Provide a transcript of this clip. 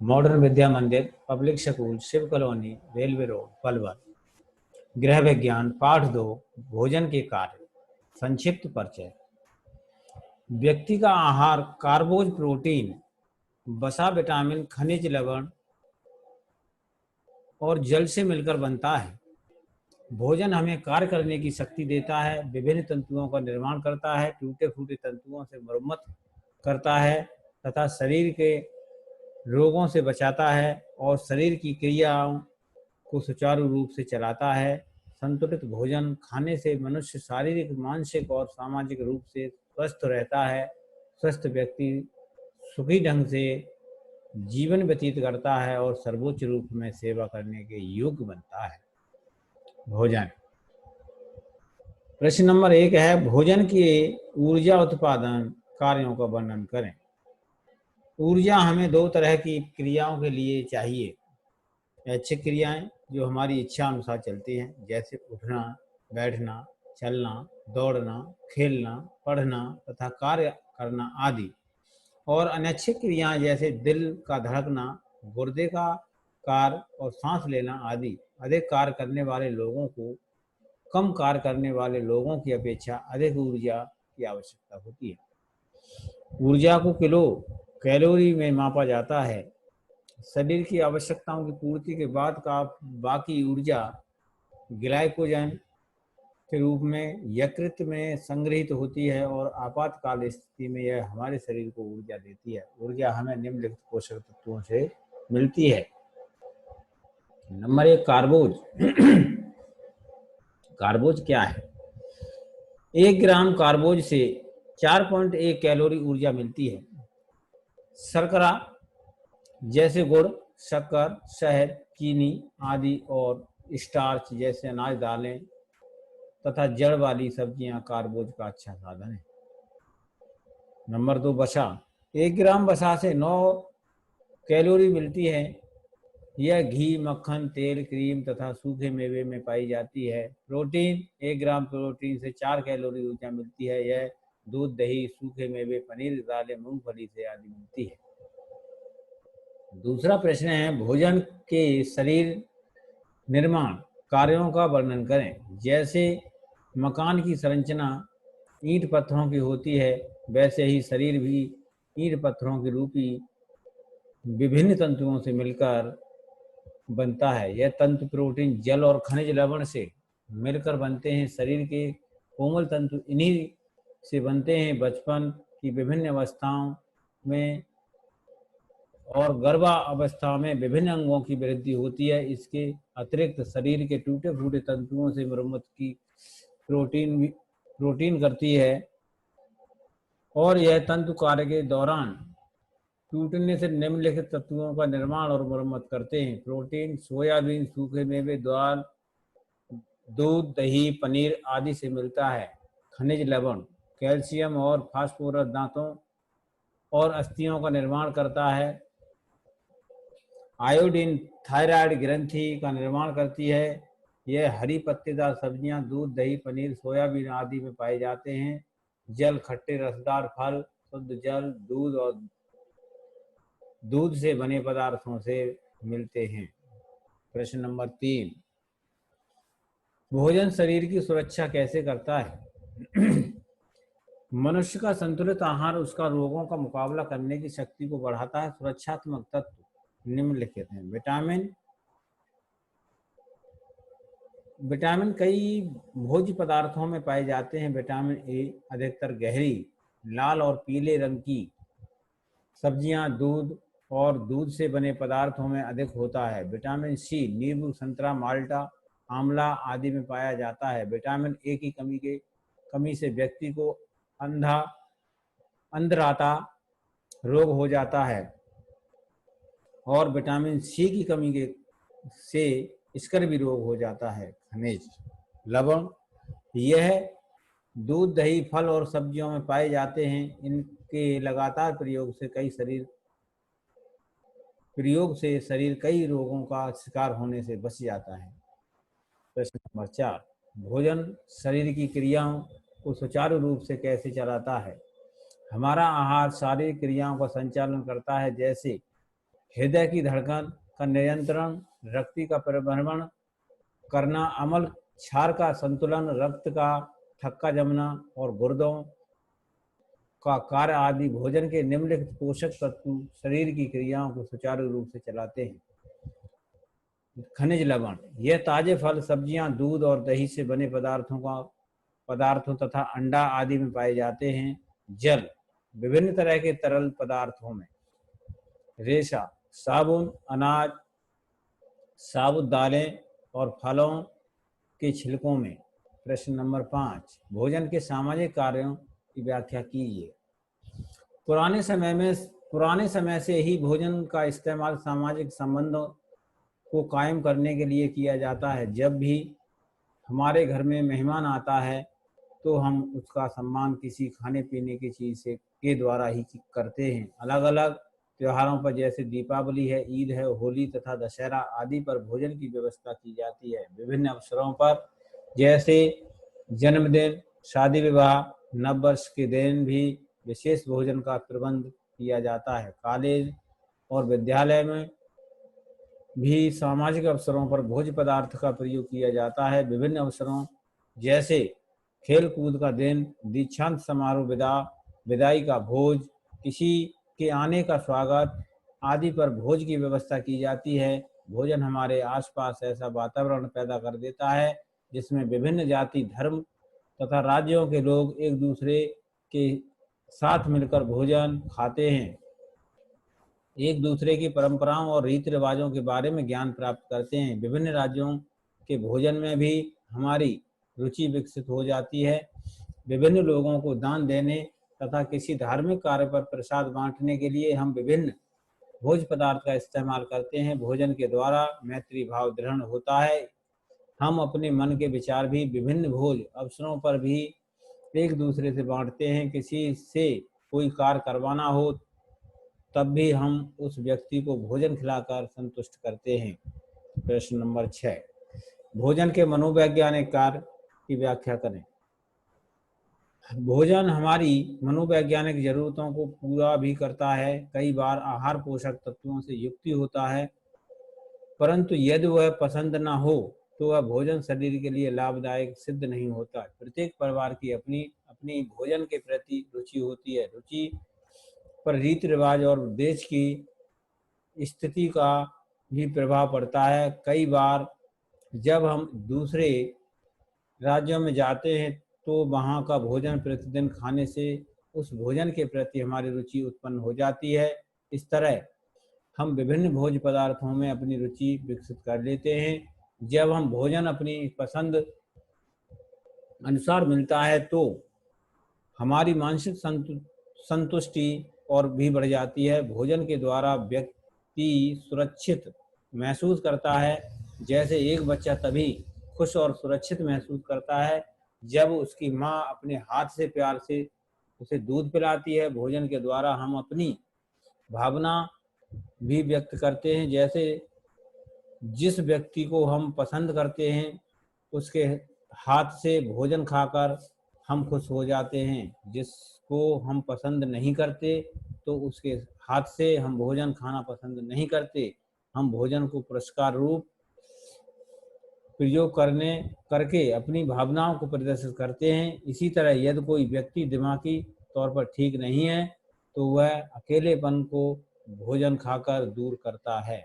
Modern Vidya Mandir, public school, Shiv colony, railway road, Palwal. गृह विज्ञान पाठ 2, भोजन के कार्य। संक्षिप्त परिचय। व्यक्ति का आहार कार्बोज, प्रोटीन, वसा, विटामिन, खनिज, लवण और जल से मिलकर बनता है। भोजन हमें कार्य करने की शक्ति देता है, विभिन्न तंतुओं का निर्माण करता है, टूटे फूटे तंतुओं से मरम्मत करता है तथा शरीर के रोगों से बचाता है और शरीर की क्रियाओं को सुचारू रूप से चलाता है। संतुलित भोजन खाने से मनुष्य शारीरिक, मानसिक और सामाजिक रूप से स्वस्थ रहता है। स्वस्थ व्यक्ति सुखी ढंग से जीवन व्यतीत करता है और सर्वोच्च रूप में सेवा करने के योग्य बनता है। भोजन। प्रश्न नंबर 1 है, भोजन के ऊर्जा उत्पादन कार्यों का वर्णन करें। ऊर्जा हमें दो तरह की क्रियाओं के लिए चाहिए। ऐच्छिक क्रियाएं जो हमारी इच्छा अनुसार चलती हैं, जैसे उठना, बैठना, चलना, दौड़ना, खेलना, पढ़ना तथा कार्य करना आदि। और अनैच्छिक क्रियाएं जैसे दिल का धड़कना, गुर्दे का कार्य और सांस लेना आदि। अधिक कार्य करने वाले लोगों को कम कार्य करने वाले लोगों की अपेक्षा अधिक ऊर्जा की आवश्यकता होती है। ऊर्जा को किलो कैलोरी में मापा जाता है। शरीर की आवश्यकताओं की पूर्ति के बाद का बाकी ऊर्जा ग्लाइकोजन के रूप में यकृत में संग्रहित होती है और आपातकाल स्थिति में यह हमारे शरीर को ऊर्जा देती है। ऊर्जा हमें निम्नलिखित पोषक तत्वों से मिलती है। नंबर 1, कार्बोज। कार्बोज क्या है? 1 ग्राम कार्बोज से 4.1 कैलोरी ऊर्जा मिलती है। शर्करा जैसे गुड़, शक्कर, शहद, चीनी आदि और स्टार्च जैसे अनाज, दालें तथा जड़ वाली सब्जियां कार्बोज का अच्छा साधन है। नंबर 2, वसा। 1 ग्राम वसा से 9 कैलोरी मिलती है। यह घी, मक्खन, तेल, क्रीम तथा सूखे मेवे में पाई जाती है। प्रोटीन। 1 ग्राम प्रोटीन से 4 कैलोरी ऊर्जा मिलती है। यह दूध, दही, सूखे मेवे, पनीर, दालें, मूंगफली से आदि मिलती है। दूसरा प्रश्न है, भोजन के शरीर निर्माण कार्यों का वर्णन करें। जैसे मकान की संरचना ईंट पत्थरों की होती है, वैसे ही शरीर भी ईंट पत्थरों के रूपी विभिन्न तंतुओं से मिलकर बनता है। यह तंतु प्रोटीन, जल और खनिज लवण से मिलकर बनते हैं। शरीर के कोमल तंतु इन्हीं से बनते हैं। बचपन की विभिन्न अवस्थाओं में और गर्भावस्था में विभिन्न अंगों की वृद्धि होती है। इसके अतिरिक्त शरीर के टूटे फूटे तंतुओं से मरम्मत की प्रोटीन करती है और यह तंतु कार्य के दौरान टूटने से निम्नलिखित तत्वों का निर्माण और मरम्मत करते हैं। प्रोटीन सोयाबीन, सूखे मेवे, दाल, दूध, दही, पनीर आदि से मिलता है। खनिज लवण कैल्शियम और फास्फोरस दांतों और अस्थियों का निर्माण करता है। आयोडीन थायराइड ग्रंथि का निर्माण करती है। यह हरी पत्तेदार सब्जियां, दूध, दही, पनीर, सोयाबीन आदि में पाए जाते हैं। जल खट्टे रसदार फल, शुद्ध जल, दूध और दूध से बने पदार्थों से मिलते हैं। प्रश्न नंबर 3, भोजन शरीर की सुरक्षा कैसे करता है? मनुष्य का संतुलित आहार उसका रोगों का मुकाबला करने की शक्ति को बढ़ाता है। सुरक्षात्मक तत्व निम्नलिखित हैं। विटामिन कई भोज्य पदार्थों में पाए जाते हैं। विटामिन ए अधिकतर गहरी लाल और पीले रंग की सब्जियां, दूध और दूध से बने पदार्थों में अधिक होता है। विटामिन सी नींबू, संतरा, माल्टा, आंवला आदि में पाया जाता है। विटामिन ए की कमी से व्यक्ति को अंधराता रोग हो जाता है और विटामिन सी की कमी से स्कर्वी रोग हो जाता है। खनिज लवण यह दूध, दही, फल और सब्जियों में पाए जाते हैं। इनके लगातार प्रयोग से शरीर कई रोगों का शिकार होने से बच जाता है। प्रश्न नंबर 4, भोजन शरीर की क्रियाओं को सुचारू रूप से कैसे चलाता है? हमारा आहार शारीरिक क्रियाओं का संचालन करता है, जैसे हृदय की धड़कन का नियंत्रण, रक्त का परिभ्रमण करना, अम्ल क्षार का संतुलन, रक्त का थक्का जमना और गुर्दों का कार्य आदि भोजन के निम्नलिखित पोषक तत्व शरीर की क्रियाओं को सुचारू रूप से चलाते हैं। खनिज लवण, यह ताजे फल, सब्जियां, दूध और दही से बने पदार्थों तथा अंडा आदि में पाए जाते हैं। जल, विभिन्न तरह के तरल पदार्थों में। रेशा, साबुन, अनाज, साबुत दालें और फलों के छिलकों में। प्रश्न नंबर 5, भोजन के सामाजिक कार्यों की व्याख्या कीजिए। पुराने समय से ही भोजन का इस्तेमाल सामाजिक संबंधों को कायम करने के लिए किया जाता है। जब भी हमारे घर में मेहमान आता है तो हम उसका सम्मान किसी खाने पीने की चीज़ से के द्वारा ही करते हैं। अलग अलग त्योहारों पर जैसे दीपावली है, ईद है, होली तथा दशहरा आदि पर भोजन की व्यवस्था की जाती है। विभिन्न अवसरों पर जैसे जन्मदिन, शादी विवाह, नववर्ष के दिन भी विशेष भोजन का प्रबंध किया जाता है। कॉलेज और विद्यालय में भी सामाजिक अवसरों पर भोज्य पदार्थ का प्रयोग किया जाता है। विभिन्न अवसरों जैसे खेल कूद का दिन, दीक्षांत समारोह, विदाई का भोज, किसी के आने का स्वागत आदि पर भोज की व्यवस्था की जाती है। भोजन हमारे आसपास ऐसा वातावरण पैदा कर देता है जिसमें विभिन्न जाति, धर्म तथा राज्यों के लोग एक दूसरे के साथ मिलकर भोजन खाते हैं, एक दूसरे की परंपराओं और रीति रिवाजों के बारे में ज्ञान प्राप्त करते हैं। विभिन्न राज्यों के भोजन में भी हमारी रुचि विकसित हो जाती है। विभिन्न लोगों को दान देने तथा किसी धार्मिक कार्य पर प्रसाद बांटने के लिए हम विभिन्न भोज्य पदार्थ का इस्तेमाल करते हैं। भोजन के द्वारा मैत्री भाव दृढ़ होता है। हम अपने मन के विचार भी विभिन्न भोज अवसरों पर भी एक दूसरे से बांटते हैं। किसी से कोई कार्य करवाना हो तब भी हम उस व्यक्ति को भोजन खिलाकर संतुष्ट करते हैं। प्रश्न नंबर 6, भोजन के मनोवैज्ञानिक कार्य की व्याख्या करें। भोजन हमारी मनोवैज्ञानिक जरूरतों को पूरा भी करता है। कई बार आहार पोषक तत्वों से युक्त होता है, परंतु यदि वह पसंद न हो तो वह भोजन शरीर के लिए लाभदायक सिद्ध नहीं होता। प्रत्येक परिवार की अपनी अपनी भोजन के प्रति रुचि होती है। रुचि पर रीति रिवाज और देश की स्थिति का भी प्रभाव पड़ता है। कई बार जब हम दूसरे राज्यों में जाते हैं तो वहाँ का भोजन प्रतिदिन खाने से उस भोजन के प्रति हमारी रुचि उत्पन्न हो जाती है। इस तरह हम विभिन्न भोज्य पदार्थों में अपनी रुचि विकसित कर लेते हैं। जब हम भोजन अपनी पसंद अनुसार मिलता है तो हमारी मानसिक संतुष्टि और भी बढ़ जाती है। भोजन के द्वारा व्यक्ति सुरक्षित महसूस करता है। जैसे एक बच्चा तभी खुश और सुरक्षित महसूस करता है जब उसकी माँ अपने हाथ से प्यार से उसे दूध पिलाती है। भोजन के द्वारा हम अपनी भावना भी व्यक्त करते हैं। जैसे जिस व्यक्ति को हम पसंद करते हैं उसके हाथ से भोजन खाकर हम खुश हो जाते हैं। जिसको हम पसंद नहीं करते तो उसके हाथ से हम भोजन खाना पसंद नहीं करते। हम भोजन को पुरस्कार रूप प्रयोग करके अपनी भावनाओं को प्रदर्शित करते हैं। इसी तरह यदि कोई व्यक्ति दिमागी तौर पर ठीक नहीं है तो वह अकेलेपन को भोजन खाकर दूर करता है।